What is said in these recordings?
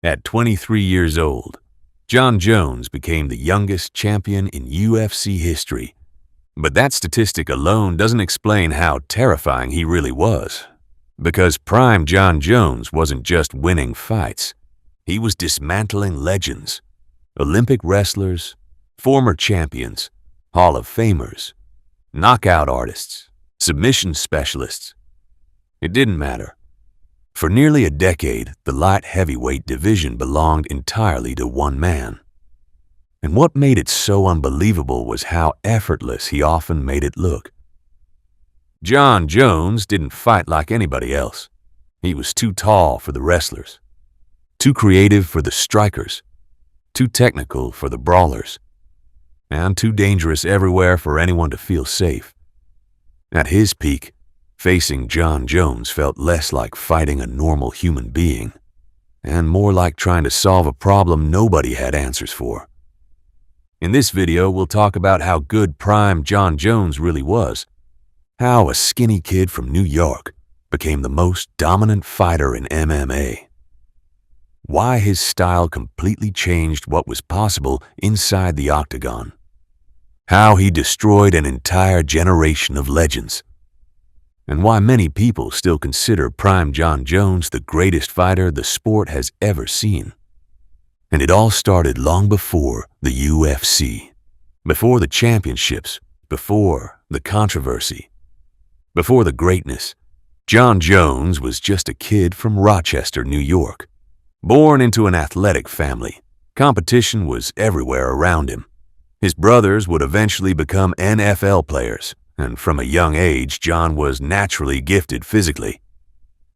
At 23 years old, Jon Jones became the youngest champion in UFC history. But that statistic alone doesn't explain how terrifying he really was. Because PRIME Jon Jones wasn't just winning fights. He was dismantling legends, Olympic wrestlers, former champions, Hall of Famers, knockout artists, submission specialists. It didn't matter. For nearly a decade, the light heavyweight division belonged entirely to one man. And what made it so unbelievable was how effortless he often made it look. Jon Jones didn't fight like anybody else. He was too tall for the wrestlers, too creative for the strikers, too technical for the brawlers, and too dangerous everywhere for anyone to feel safe. At his peak, facing Jon Jones felt less like fighting a normal human being, and more like trying to solve a problem nobody had answers for. In this video, we'll talk about how good PRIME Jon Jones really was, how a skinny kid from New York became the most dominant fighter in MMA, why his style completely changed what was possible inside the Octagon, how he destroyed an entire generation of legends, and why many people still consider PRIME Jon Jones the greatest fighter the sport has ever seen. And it all started long before the UFC, before the championships, before the controversy, before the greatness. Jon Jones was just a kid from Rochester, New York. Born into an athletic family, competition was everywhere around him. His brothers would eventually become NFL players, and from a young age, Jon was naturally gifted physically.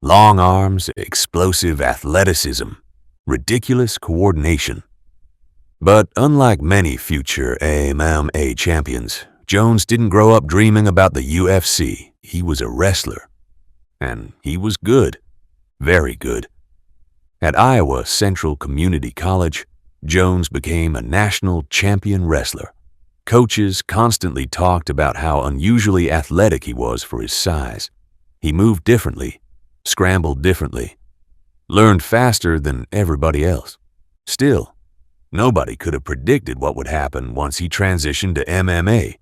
Long arms, explosive athleticism, ridiculous coordination. But unlike many future MMA champions, Jones didn't grow up dreaming about the UFC. He was a wrestler. And he was good, very good. At Iowa Central Community College, Jones became a national champion wrestler. Coaches constantly talked about how unusually athletic he was for his size. He moved differently, scrambled differently, learned faster than everybody else. Still, nobody could have predicted what would happen once he transitioned to MMA.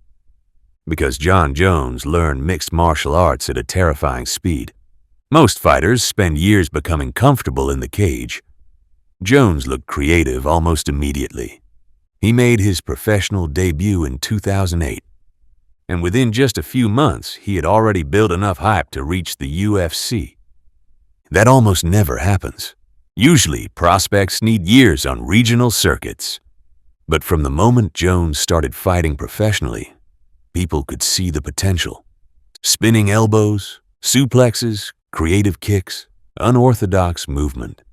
Because Jon Jones learned mixed martial arts at a terrifying speed. Most fighters spend years becoming comfortable in the cage. Jones looked creative almost immediately. He made his professional debut in 2008, and within just a few months, he had already built enough hype to reach the UFC. That almost never happens. Usually, prospects need years on regional circuits. But from the moment Jones started fighting professionally, people could see the potential. Spinning elbows, suplexes, creative kicks, unorthodox movement.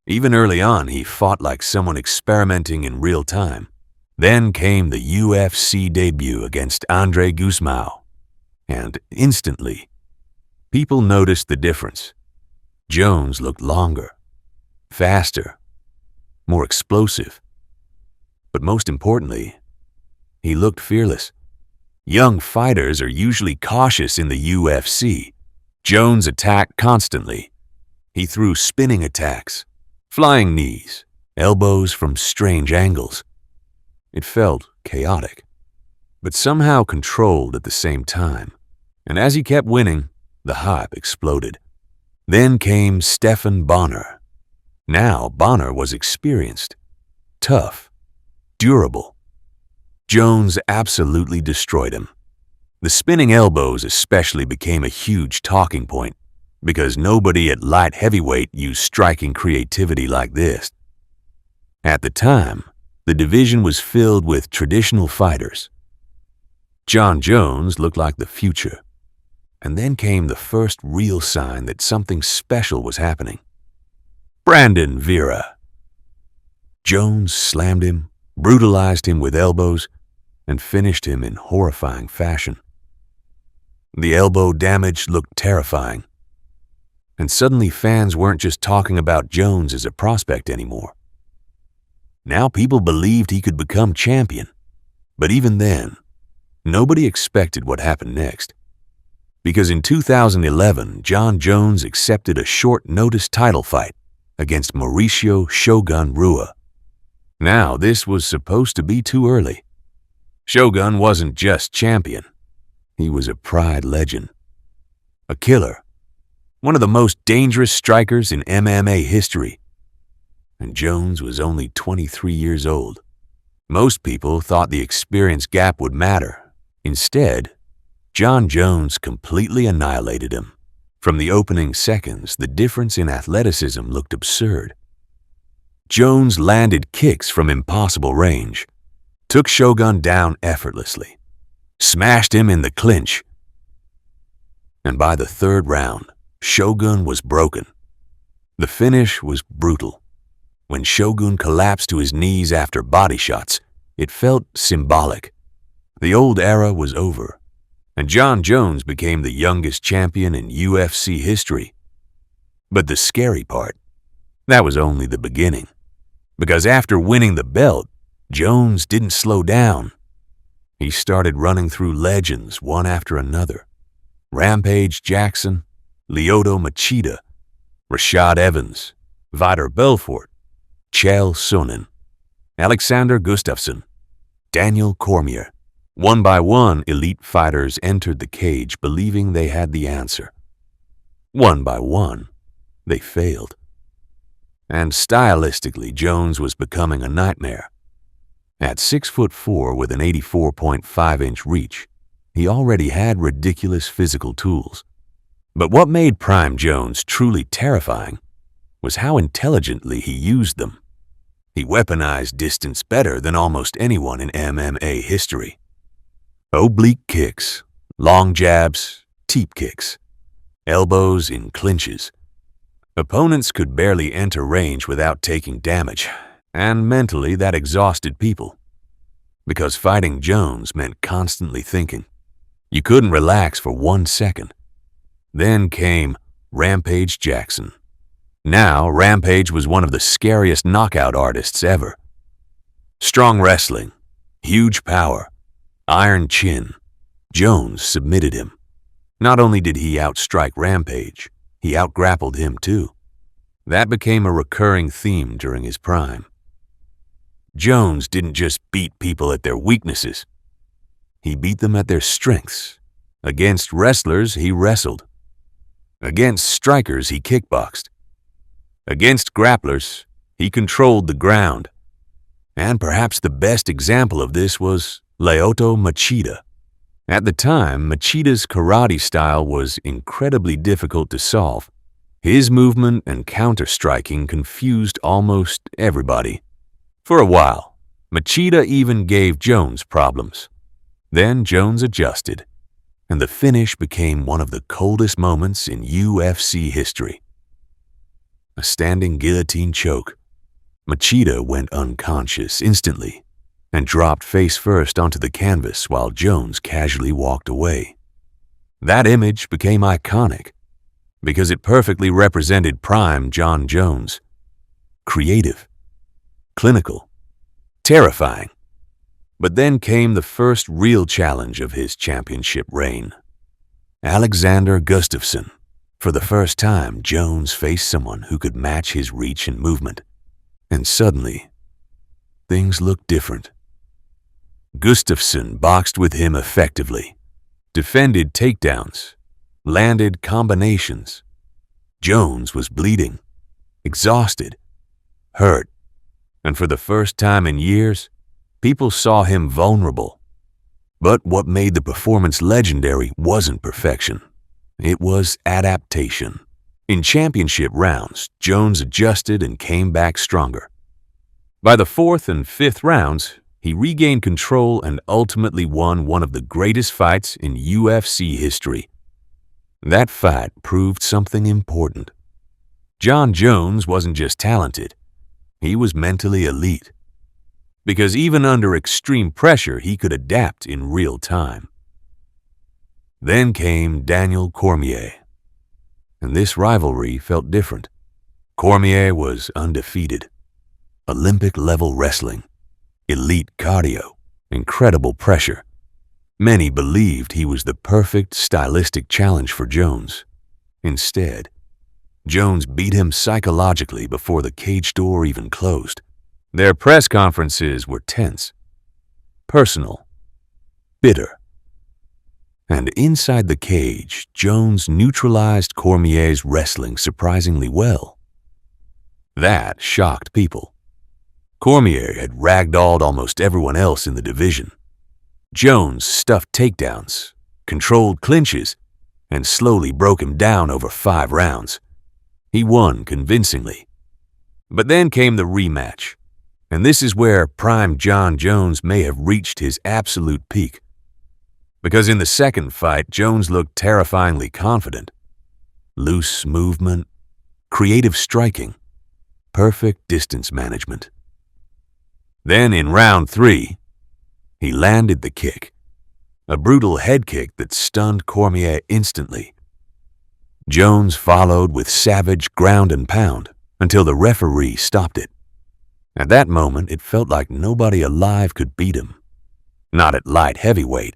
Even early on, he fought like someone experimenting in real time. Then came the UFC debut against Andre Guzman, and instantly, people noticed the difference. Jones looked longer, faster, more explosive. But most importantly, he looked fearless. Young fighters are usually cautious in the UFC. Jones attacked constantly. He threw spinning attacks, flying knees, elbows from strange angles. It felt chaotic, but somehow controlled at the same time. And as he kept winning, the hype exploded. Then came Stephan Bonnar. Now Bonnar was experienced, tough, durable. Jones absolutely destroyed him. The spinning elbows especially became a huge talking point, because nobody at light heavyweight used striking creativity like this. At the time, the division was filled with traditional fighters. Jon Jones looked like the future. And then came the first real sign that something special was happening. Brandon Vera. Jones slammed him, brutalized him with elbows, and finished him in horrifying fashion. The elbow damage looked terrifying. And suddenly fans weren't just talking about Jones as a prospect anymore. Now people believed he could become champion. But even then, nobody expected what happened next. Because in 2011, Jon Jones accepted a short-notice title fight against Mauricio Shogun Rua. Now, this was supposed to be too early. Shogun wasn't just champion. He was a pride legend. A killer. One of the most dangerous strikers in MMA history. And Jones was only 23 years old. Most people thought the experience gap would matter. Instead, Jon Jones completely annihilated him. From the opening seconds, the difference in athleticism looked absurd. Jones landed kicks from impossible range, took Shogun down effortlessly, smashed him in the clinch. And by the third round, Shogun was broken. The finish was brutal. When Shogun collapsed to his knees after body shots, it felt symbolic. The old era was over, and Jon Jones became the youngest champion in UFC history. But the scary part, that was only the beginning. Because after winning the belt, Jones didn't slow down. He started running through legends one after another. Rampage Jackson, Lyoto Machida, Rashad Evans, Vitor Belfort, Chael Sonnen, Alexander Gustafsson, Daniel Cormier. One by one, elite fighters entered the cage believing they had the answer. One by one, they failed. And stylistically, Jones was becoming a nightmare. At 6'4" with an 84.5-inch reach, he already had ridiculous physical tools. But what made Prime Jones truly terrifying was how intelligently he used them. He weaponized distance better than almost anyone in MMA history. Oblique kicks, long jabs, teep kicks, elbows in clinches. Opponents could barely enter range without taking damage, and mentally that exhausted people. Because fighting Jones meant constantly thinking. You couldn't relax for 1 second. Then came Rampage Jackson. Now, Rampage was one of the scariest knockout artists ever. Strong wrestling, huge power, iron chin. Jones submitted him. Not only did he outstrike Rampage, he outgrappled him too. That became a recurring theme during his prime. Jones didn't just beat people at their weaknesses. He beat them at their strengths. Against wrestlers, he wrestled. Against strikers, he kickboxed. Against grapplers, he controlled the ground. And perhaps the best example of this was Lyoto Machida. At the time, Machida's karate style was incredibly difficult to solve. His movement and counter-striking confused almost everybody. For a while, Machida even gave Jones problems. Then Jones adjusted, and the finish became one of the coldest moments in UFC history. A standing guillotine choke. Machida went unconscious instantly and dropped face first onto the canvas while Jones casually walked away. That image became iconic because it perfectly represented Prime Jon Jones. Creative, clinical, terrifying. But then came the first real challenge of his championship reign. Alexander Gustafsson. For the first time, Jones faced someone who could match his reach and movement. And suddenly, things looked different. Gustafsson boxed with him effectively, defended takedowns, landed combinations. Jones was bleeding, exhausted, hurt, and for the first time in years, people saw him vulnerable. But what made the performance legendary wasn't perfection. It was adaptation. In championship rounds, Jones adjusted and came back stronger. By the 4th and 5th rounds, he regained control and ultimately won one of the greatest fights in UFC history. That fight proved something important. Jon Jones wasn't just talented, he was mentally elite. Because even under extreme pressure, he could adapt in real time. Then came Daniel Cormier, and this rivalry felt different. Cormier was undefeated. Olympic-level wrestling, elite cardio, incredible pressure. Many believed he was the perfect stylistic challenge for Jones. Instead, Jones beat him psychologically before the cage door even closed. Their press conferences were tense, personal, bitter. And inside the cage, Jones neutralized Cormier's wrestling surprisingly well. That shocked people. Cormier had ragdolled almost everyone else in the division. Jones stuffed takedowns, controlled clinches, and slowly broke him down over 5 rounds. He won convincingly. But then came the rematch, and this is where PRIME Jon Jones may have reached his absolute peak. Because in the second fight, Jones looked terrifyingly confident. Loose movement, creative striking, perfect distance management. Then in round 3, he landed the kick, a brutal head kick that stunned Cormier instantly. Jones followed with savage ground and pound until the referee stopped it. At that moment, it felt like nobody alive could beat him. Not at light heavyweight.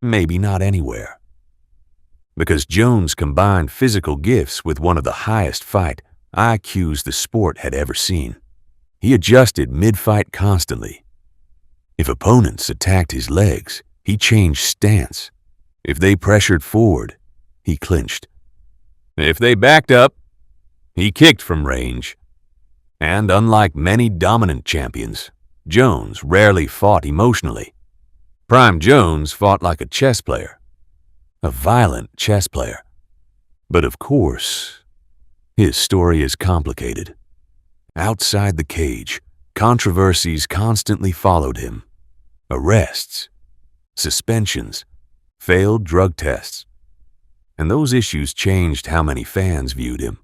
Maybe not anywhere. Because Jones combined physical gifts with one of the highest fight IQs the sport had ever seen. He adjusted mid-fight constantly. If opponents attacked his legs, he changed stance. If they pressured forward, he clinched. If they backed up, he kicked from range. And unlike many dominant champions, Jones rarely fought emotionally. PRIME Jones fought like a chess player, a violent chess player. But of course, his story is complicated. Outside the cage, controversies constantly followed him. Arrests, suspensions, failed drug tests. And those issues changed how many fans viewed him.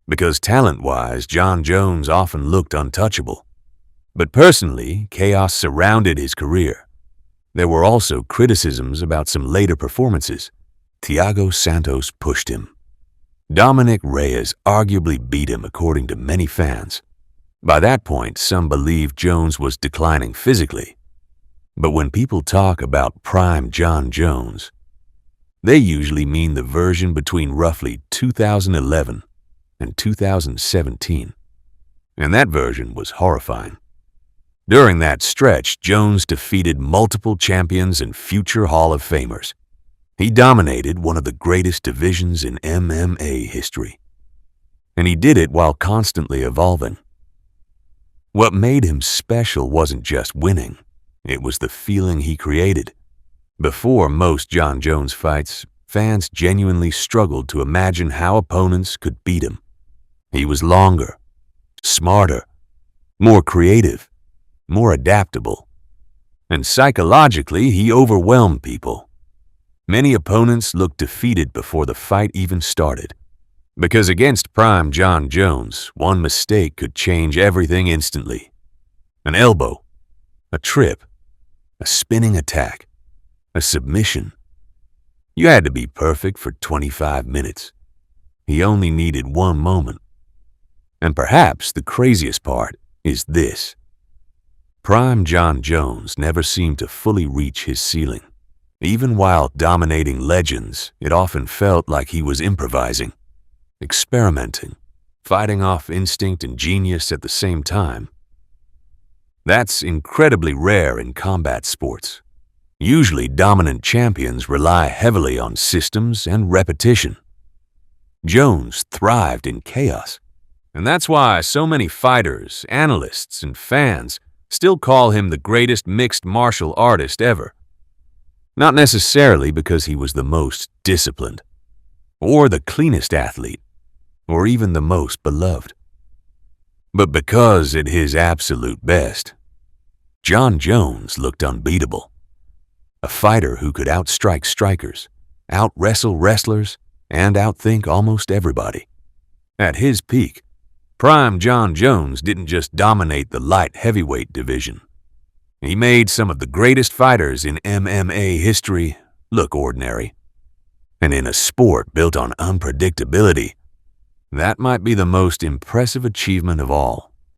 Because talent-wise, Jon Jones often looked untouchable. But personally, chaos surrounded his career. There were also criticisms about some later performances. Thiago Santos pushed him. Dominic Reyes arguably beat him according to many fans. By that point, some believed Jones was declining physically. But when people talk about PRIME Jon Jones, they usually mean the version between roughly 2011 and 2017. And that version was horrifying. During that stretch, Jones defeated multiple champions and future Hall of Famers. He dominated one of the greatest divisions in MMA history. And he did it while constantly evolving. What made him special wasn't just winning. It was the feeling he created. Before most Jon Jones fights, fans genuinely struggled to imagine how opponents could beat him. He was longer, smarter, more creative, more adaptable. And psychologically, he overwhelmed people. Many opponents looked defeated before the fight even started. Because against PRIME Jon Jones, one mistake could change everything instantly. An elbow, a trip, a spinning attack, a submission. You had to be perfect for 25 minutes. He only needed one moment. And perhaps the craziest part is this. PRIME Jon Jones never seemed to fully reach his ceiling. Even while dominating legends, it often felt like he was improvising, experimenting, fighting off instinct and genius at the same time. That's incredibly rare in combat sports. Usually, dominant champions rely heavily on systems and repetition. Jones thrived in chaos, and that's why so many fighters, analysts, and fans still call him the greatest mixed martial artist ever. Not necessarily because he was the most disciplined, or the cleanest athlete, or even the most beloved, but because at his absolute best, Jon Jones looked unbeatable. A fighter who could outstrike strikers, out-wrestle wrestlers, and outthink almost everybody. At his peak, PRIME Jon Jones didn't just dominate the light heavyweight division. He made some of the greatest fighters in MMA history look ordinary. And in a sport built on unpredictability, that might be the most impressive achievement of all.